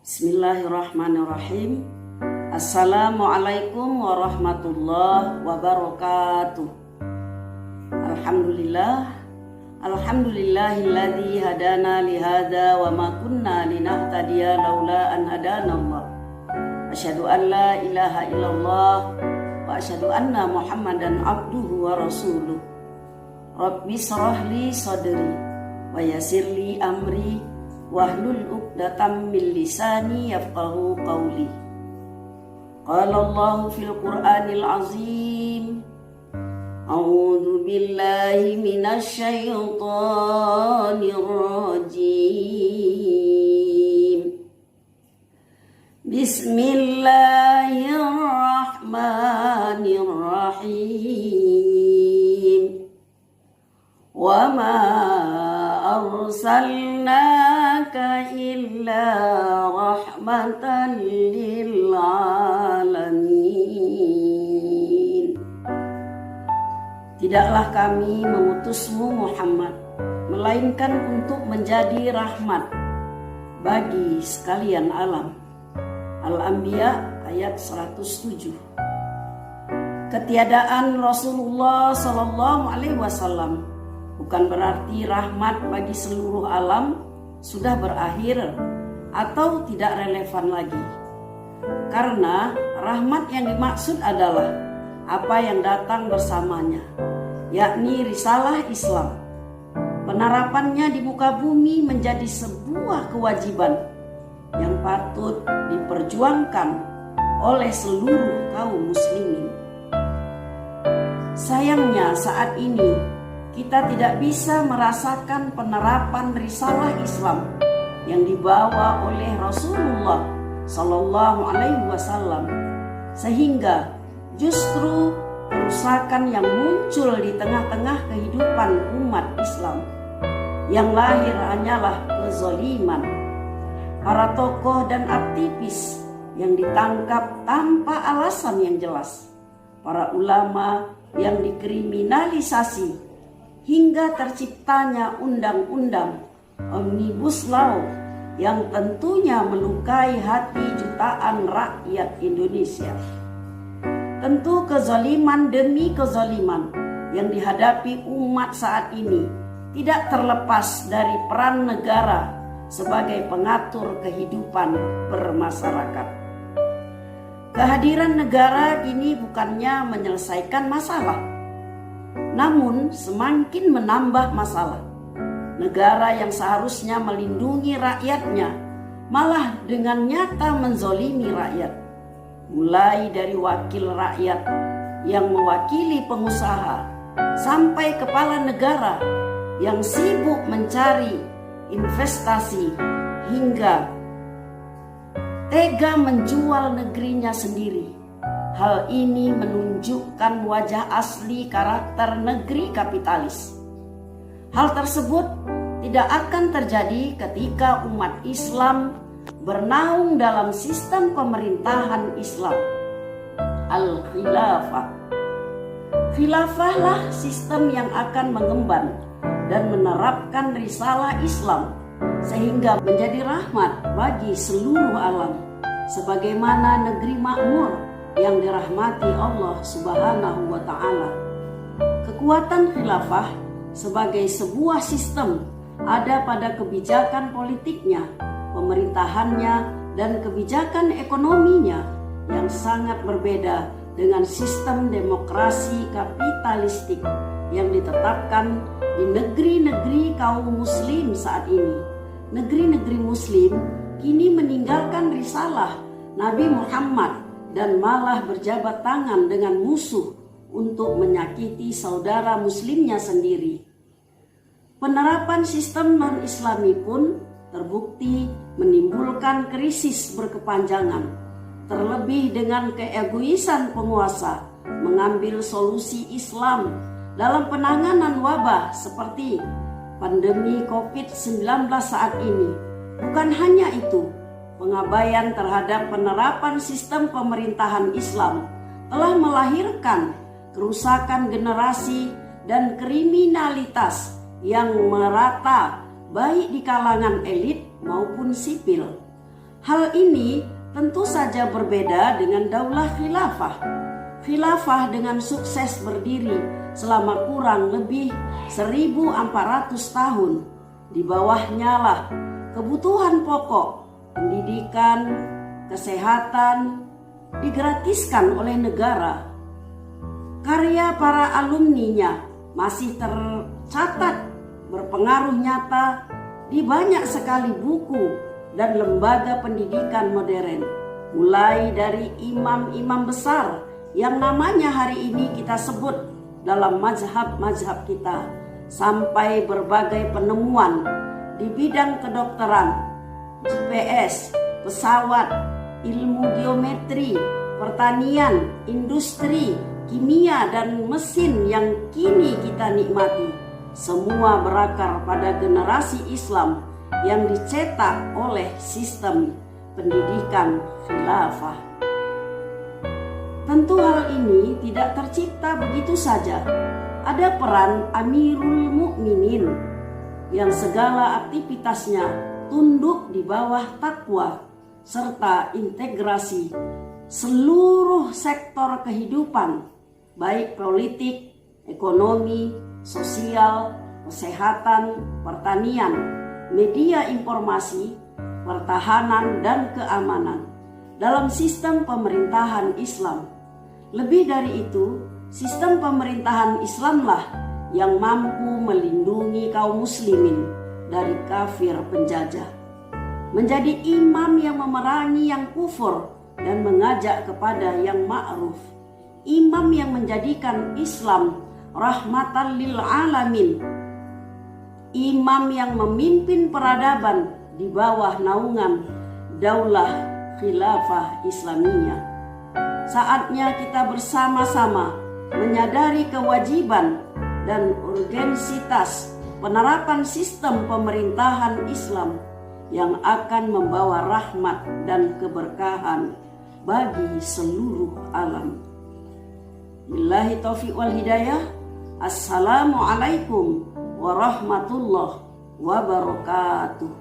Bismillahirrahmanirrahim. Assalamualaikum warahmatullahi wabarakatuh. Alhamdulillahilladzi hadana lihada wa ma kunna linahtadiya laula an hadanallah. Asyhadu an la ilaha illallah wa asyhadu anna Muhammadan abduhu wa rasuluh. Rabbi shrah li sadri wa yassir li amri wahlul 'uqdatam min lisani yafqahu qawli. Qala Allahu fil Qur'anil azim. A'udzu billahi minasy syaithanir rajim. Bismillahirrahmanirrahim. Wa ma arsalnaka illa rahmatan lil alamin. Tidaklah kami mengutusmu Muhammad melainkan untuk menjadi rahmat bagi sekalian alam. Al-Anbiya ayat 107. Ketiadaan Rasulullah SAW bukan berarti rahmat bagi seluruh alam sudah berakhir atau tidak relevan lagi. Karena rahmat yang dimaksud adalah apa yang datang bersamanya, yakni risalah Islam. Penerapannya di muka bumi menjadi sebuah kewajiban yang patut diperjuangkan oleh seluruh kaum muslimin. Sayangnya saat ini kita tidak bisa merasakan penerapan risalah Islam yang dibawa oleh Rasulullah Sallallahu Alaihi Wasallam, sehingga justru kerusakan yang muncul di tengah-tengah kehidupan umat Islam yang lahir hanyalah kezaliman. Para tokoh dan aktivis yang ditangkap tanpa alasan yang jelas, para ulama yang dikriminalisasi, hingga terciptanya undang-undang Omnibus Law yang tentunya melukai hati jutaan rakyat Indonesia. Tentu kezaliman demi kezaliman yang dihadapi umat saat ini tidak terlepas dari peran negara sebagai pengatur kehidupan bermasyarakat. Kehadiran negara kini bukannya menyelesaikan masalah, namun semakin menambah masalah. Negara yang seharusnya melindungi rakyatnya malah dengan nyata menzolimi rakyat. Mulai dari wakil rakyat yang mewakili pengusaha sampai kepala negara yang sibuk mencari investasi hingga tega menjual negerinya sendiri. Hal ini menunjukkan wajah asli karakter negeri kapitalis. Hal tersebut tidak akan terjadi ketika umat Islam bernaung dalam sistem pemerintahan Islam, Al-Khilafah. Khilafahlah sistem yang akan mengemban dan menerapkan risalah Islam sehingga menjadi rahmat bagi seluruh alam, sebagaimana negeri makmur yang dirahmati Allah Subhanahu wa ta'ala. Kekuatan khilafah sebagai sebuah sistem ada pada kebijakan politiknya, pemerintahannya, dan kebijakan ekonominya yang sangat berbeda dengan sistem demokrasi kapitalistik yang ditetapkan di negeri-negeri kaum muslim saat ini. Negeri-negeri muslim kini meninggalkan risalah Nabi Muhammad dan malah berjabat tangan dengan musuh untuk menyakiti saudara muslimnya sendiri. Penerapan sistem non-Islami pun terbukti menimbulkan krisis berkepanjangan, terlebih dengan keegoisan penguasa mengambil solusi Islam dalam penanganan wabah seperti pandemi COVID-19 saat ini. Bukan hanya itu, pengabaian terhadap penerapan sistem pemerintahan Islam telah melahirkan kerusakan generasi dan kriminalitas yang merata baik di kalangan elit maupun sipil. Hal ini tentu saja berbeda dengan daulah khilafah. Khilafah dengan sukses berdiri selama kurang lebih 1400 tahun. Di bawahnya lah kebutuhan pokok, pendidikan, kesehatan digratiskan oleh negara. Karya para alumninya masih tercatat berpengaruh nyata di banyak sekali buku dan lembaga pendidikan modern, mulai dari imam-imam besar yang namanya hari ini kita sebut dalam mazhab-mazhab kita, sampai berbagai penemuan di bidang kedokteran, GPS, pesawat, ilmu geometri, pertanian, industri, kimia, dan mesin yang kini kita nikmati. Semua berakar pada generasi Islam yang dicetak oleh sistem pendidikan khilafah. Tentu hal ini tidak tercipta begitu saja. Ada peran Amirul Mukminin yang segala aktivitasnya tunduk di bawah takwa serta integrasi seluruh sektor kehidupan, baik politik, ekonomi, sosial, kesehatan, pertanian, media informasi, pertahanan, dan keamanan dalam sistem pemerintahan Islam. Lebih dari itu, sistem pemerintahan Islamlah yang mampu melindungi kaum muslimin dari kafir penjajah. Menjadi imam yang memerangi yang kufur dan mengajak kepada yang ma'ruf. Imam yang menjadikan Islam rahmatan lil alamin. Imam yang memimpin peradaban di bawah naungan daulah khilafah Islamiyah. Saatnya kita bersama-sama menyadari kewajiban dan urgensitas penerapan sistem pemerintahan Islam yang akan membawa rahmat dan keberkahan bagi seluruh alam. Billahi taufiq wal hidayah. Assalamualaikum warahmatullahi wabarakatuh.